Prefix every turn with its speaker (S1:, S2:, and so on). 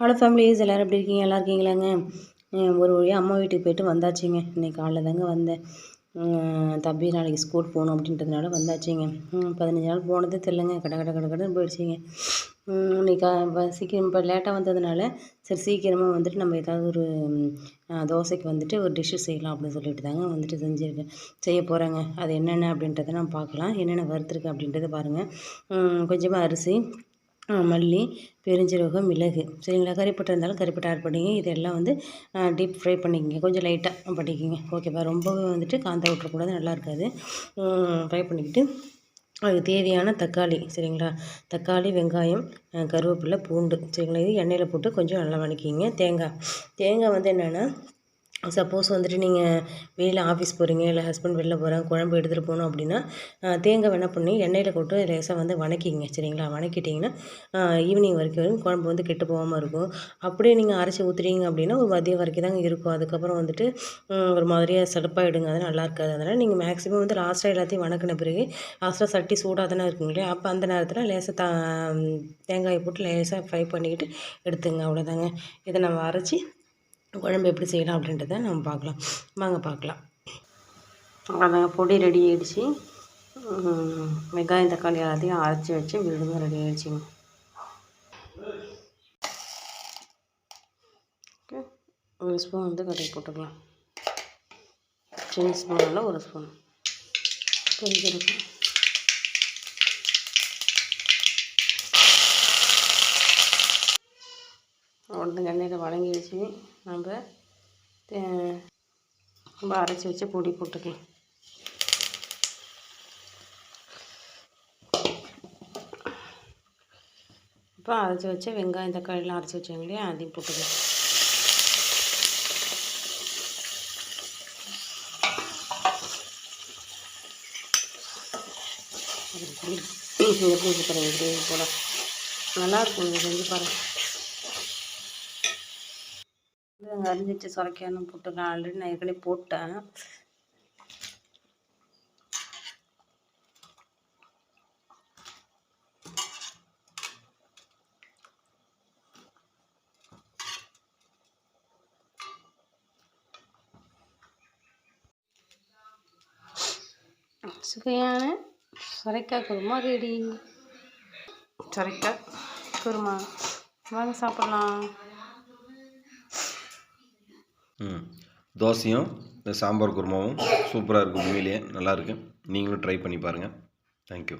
S1: Hello families எல்லோரும் எப்படி இருக்கீங்க? நல்லா இருக்கீங்களாங்க? ஒரு வழியாக அம்மா வீட்டுக்கு போய்ட்டு வந்தாச்சுங்க. இன்றைக்கி காலைல தாங்க வந்தேன். தம்பி நாளைக்கு ஸ்கூல் போகணும் அப்படின்றதுனால வந்தாச்சுங்க. 15 நாள் போனதே தெரிலங்க. கடன்னு போயிடுச்சிங்க. இன்றைக்கி சீக்கிரம் இப்போ லேட்டாக வந்ததுனால சரி சீக்கிரமாக வந்துட்டு நம்ம ஏதாவது ஒரு தோசைக்கு வந்துட்டு ஒரு டிஷ்ஷு செய்யலாம் அப்படின்னு சொல்லிட்டு தாங்க வந்துட்டு செய்ய போகிறேங்க. அது என்னென்ன அப்படின்றத நம்ம பார்க்கலாம். என்னென்ன வறுத்துருக்கு அப்படின்றத பாருங்கள். கொஞ்சமாக அரிசி, மல்லி, பெருஞ்சீரகம், மிளகு சரிங்களா. கறிப்பட்டை இருந்தாலும் கறிப்பட்டை ஆட் பண்ணிங்க. இதெல்லாம் வந்து டீப் ஃப்ரை பண்ணிக்கங்க. கொஞ்சம் லைட்டாக பண்ணிக்கோங்க. ஓகேவா? ரொம்பவே வந்துட்டு காந்த விட்டுறக்கூடாது, நல்லா இருக்காது. ஃப்ரை பண்ணிக்கிட்டு அதுக்கு தேவையான தக்காளி சரிங்களா. தக்காளி, வெங்காயம், கருவேப்பிலை, பூண்டு சரிங்களா. இது எண்ணெயில் போட்டு கொஞ்சம் நல்லா வதக்கிங்க. தேங்காய் வந்து என்னென்னா, சப்போஸ் வந்துட்டு நீங்கள் வெளியில் ஆஃபீஸ் போகிறீங்க, இல்லை ஹஸ்பண்ட் வெளில போகிறாங்க, குழம்பு எடுத்துகிட்டு போகணும் அப்படின்னா தேங்காய் என்ன பண்ணி எண்ணெயில் போட்டு லேசாக வந்து வதக்கிங்க சரிங்களா. வதக்கிட்டிங்கன்னா ஈவினிங் வரைக்கும் குழம்பு வந்து கெட்டு போகாமல் இருக்கும். அப்படியே நீங்கள் அரைச்சி ஊற்றுறீங்க அப்படின்னா ஒரு மதியம் வரைக்கும் தாங்க இருக்கும். அதுக்கப்புறம் வந்துட்டு ஒரு மாதிரியாக செலப்பாகிடுங்க. அது நல்லா இருக்காது. அதனால் நீங்கள் மேக்ஸிமம் வந்து லாஸ்ட்டாக எல்லாத்தையும் வதக்கின பிறகு லாஸ்ட்டாக சட்டி சூடாக தானே இருக்குங்க இல்லையா, அப்போ அந்த நேரத்தில் லேசாக தேங்காயை போட்டு லேசாக ஃப்ரை பண்ணிக்கிட்டு எடுத்துங்க. அவ்வளோதாங்க. இதை நம்ம அரைச்சி குழம்பு எப்படி செய்யலாம் அப்படின்றத நம்ம பார்க்கலாம். வாங்க பார்க்கலாம். அவ்வளோதாங்க, பொடி ரெடி ஆகிடுச்சு. வெங்காயம், தக்காளி எல்லாத்தையும் அரைச்சி வச்சு விழுதுங்க ரெடி ஆகிடுச்சிங்க. ஓகே, ஒரு ஸ்பூன் வந்து கடுகு போட்டுக்கலாம். சின்ன ஸ்பூனில் ஒரு ஸ்பூன் பெருஞ்சீரகம், அவ்வளோதான். எண்ணெயில் வதங்கிடுச்சு. நம்ம அரைச்சி வச்சு பொடி போட்டுக்கலாம். இப்போ அரைச்சி வச்சு வெங்காயம், தக்காளிலாம் அரைச்சி வச்சாங்க இல்லையா, அதையும் போட்டுக்கலாம். எப்படி பாருங்கள், கிரேவி போல் நல்லாயிருக்கும். நீங்கள் செஞ்சு பாருங்கள். அங்கே அரிஞ்சிச்சு சுரைக்கான்னு போட்டுக்கலாம். ஆல்ரெடி நான் ஏற்கனவே போட்டேன். சுவையான சுரைக்காய் குருமா ரெடி. சுரைக்காய் குருமா வாங்க சாப்பிட்லாம்.
S2: தோசையும் இந்த சாம்பார் குருமாவும் சூப்பராக இருக்குது. உண்மையிலேயே நல்லாயிருக்கு. நீங்களும் ட்ரை பண்ணி பாருங்கள். தேங்க்யூ.